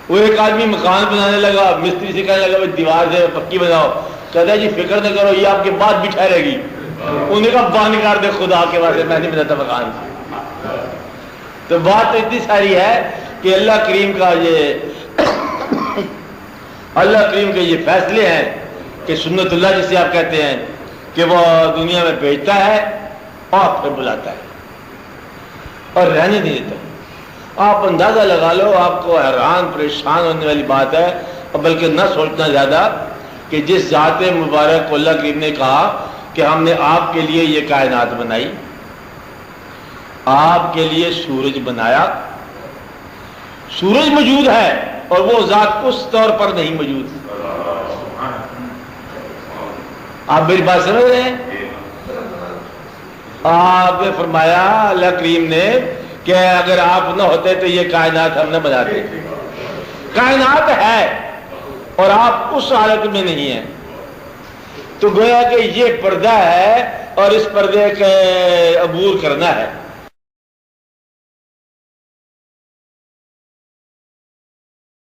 وہ ایک آدمی مکان بنانے لگا، مستری سے کہنے لگا دیوار سے پکی بناؤ، کہتا ہے جی فکر نہ کرو یہ آپ کے بعد بھی ٹھہرے گی۔ انہوں نے کہا بند کر دے خدا کے واسطے، میں نہیں بناتا مکان۔ تو بات تو اتنی ساری ہے کہ اللہ کریم کے یہ فیصلے ہیں کہ سنت اللہ جسے آپ کہتے ہیں کہ وہ دنیا میں بھیجتا ہے اور پھر بلاتا ہے اور رہنے نہیں دیتا۔ آپ اندازہ لگا لو، آپ کو حیران پریشان ہونے والی بات ہے، اور بلکہ نہ سوچنا زیادہ، کہ جس ذات مبارک کو اللہ کریم نے کہا کہ ہم نے آپ کے لیے یہ کائنات بنائی، آپ کے لیے سورج بنایا، سورج موجود ہے اور وہ ذات اس طور پر نہیں موجود۔ آپ میری بات سمجھ رہے ہیں؟ آپ نے فرمایا اللہ کریم نے کہ اگر آپ نہ ہوتے تو یہ کائنات ہم نہ بناتے۔ کائنات ہے اور آپ اس حالت میں نہیں ہیں، تو گویا کہ یہ پردہ ہے اور اس پردے کے عبور کرنا ہے۔